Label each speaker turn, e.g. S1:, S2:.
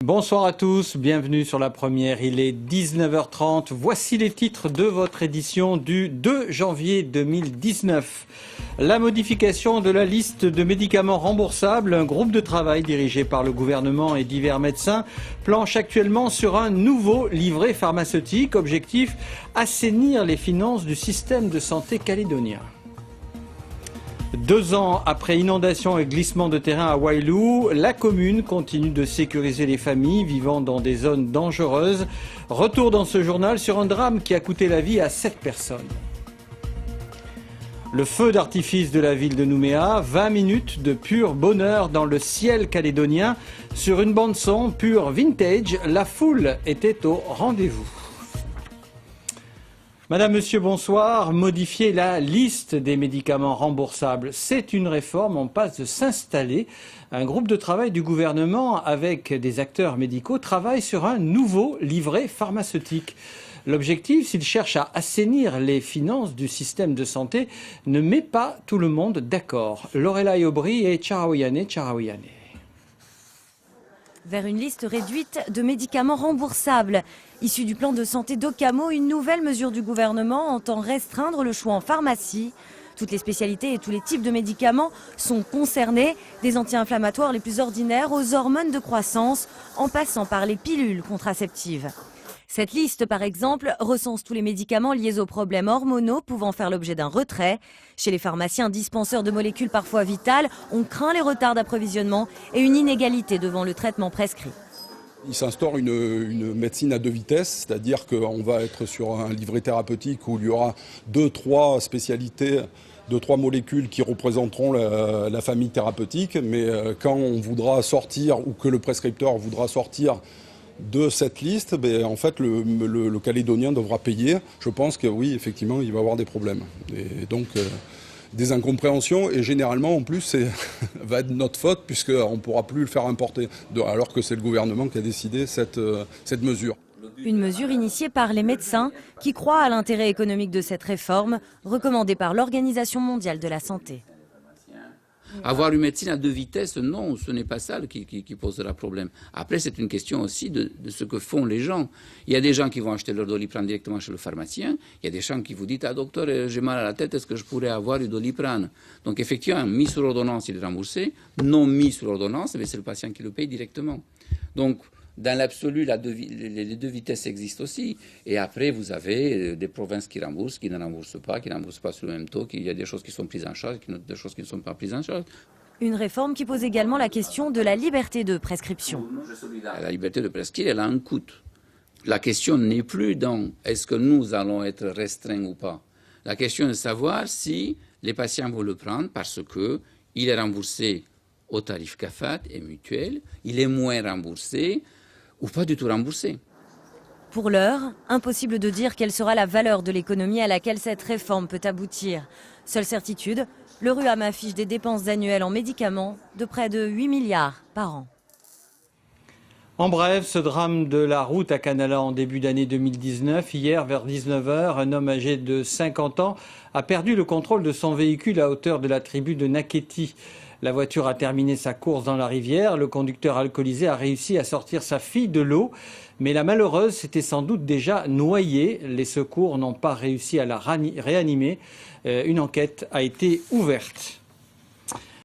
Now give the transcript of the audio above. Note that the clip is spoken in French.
S1: Bonsoir à tous, bienvenue sur La Première, il est 19h30. Voici les titres de votre édition du 2 janvier 2019. La modification de la liste de médicaments remboursables, un groupe de travail dirigé par le gouvernement et divers médecins planche actuellement sur un nouveau livret pharmaceutique. Objectif, assainir les finances du système de santé calédonien. 2 ans après inondation et glissement de terrain à Waialou, la commune continue de sécuriser les familles vivant dans des zones dangereuses. Retour dans ce journal sur un drame qui a coûté la vie à 7 personnes. Le feu d'artifice de la ville de Nouméa, 20 minutes de pur bonheur dans le ciel calédonien. Sur une bande-son pure vintage, la foule était au rendez-vous. Madame, Monsieur, bonsoir. Modifier la liste des médicaments remboursables, c'est une réforme en passe de s'installer. Un groupe de travail du gouvernement avec des acteurs médicaux travaille sur un nouveau livret pharmaceutique. L'objectif, s'il cherche à assainir les finances du système de santé, ne met pas tout le monde d'accord. Lorelai Aubry et Charaouyane.
S2: Vers une liste réduite de médicaments remboursables. Issue du plan de santé d'Okamo, une nouvelle mesure du gouvernement entend restreindre le choix en pharmacie. Toutes les spécialités et tous les types de médicaments sont concernés, des anti-inflammatoires les plus ordinaires aux hormones de croissance, en passant par les pilules contraceptives. Cette liste, par exemple, recense tous les médicaments liés aux problèmes hormonaux pouvant faire l'objet d'un retrait. Chez les pharmaciens dispenseurs de molécules parfois vitales, on craint les retards d'approvisionnement et une inégalité devant le traitement prescrit.
S3: Il s'instaure une médecine à 2 vitesses, c'est-à-dire qu'on va être sur un livret thérapeutique où il y aura 2-3 spécialités, 2-3 molécules qui représenteront la famille thérapeutique, mais quand on voudra sortir ou que le prescripteur voudra sortir de cette liste, en fait, le Calédonien devra payer. Je pense que oui, effectivement, il va y avoir des problèmes. Et donc, des incompréhensions. Et généralement, en plus, va être notre faute, puisqu'on ne pourra plus le faire importer, alors que c'est le gouvernement qui a décidé cette mesure.
S2: Une mesure initiée par les médecins qui croient à l'intérêt économique de cette réforme, recommandée par l'Organisation mondiale de la santé.
S4: Avoir une médecine à 2 vitesses, non, ce n'est pas ça qui posera problème. Après, c'est une question aussi de ce que font les gens. Il y a des gens qui vont acheter leur Doliprane directement chez le pharmacien. Il y a des gens qui vous disent « Ah docteur, j'ai mal à la tête, est-ce que je pourrais avoir du Doliprane ?» Donc effectivement, mis sur ordonnance, il est remboursé. Non mis sur ordonnance, c'est le patient qui le paye directement. Donc, dans l'absolu, les 2 vitesses existent aussi. Et après, vous avez des provinces qui remboursent, qui ne remboursent pas sur le même taux, qu'il y a des choses qui sont prises en charge, des choses qui ne sont pas prises en charge.
S2: Une réforme qui pose également la question de la liberté de prescription.
S4: La liberté de prescrire, elle a un coût. La question n'est plus dans est-ce que nous allons être restreints ou pas. La question est de savoir si les patients vont le prendre parce qu'il est remboursé au tarif CAFAT et mutuel, il est moins remboursé ou pas du tout remboursé.
S2: Pour l'heure, impossible de dire quelle sera la valeur de l'économie à laquelle cette réforme peut aboutir. Seule certitude, le RUAM affiche des dépenses annuelles en médicaments de près de 8 milliards par an.
S1: En bref, ce drame de la route à Canala en début d'année 2019. Hier, vers 19h, un homme âgé de 50 ans a perdu le contrôle de son véhicule à hauteur de la tribu de Naketi. La voiture a terminé sa course dans la rivière. Le conducteur alcoolisé a réussi à sortir sa fille de l'eau. Mais la malheureuse s'était sans doute déjà noyée. Les secours n'ont pas réussi à la réanimer. Une enquête a été ouverte.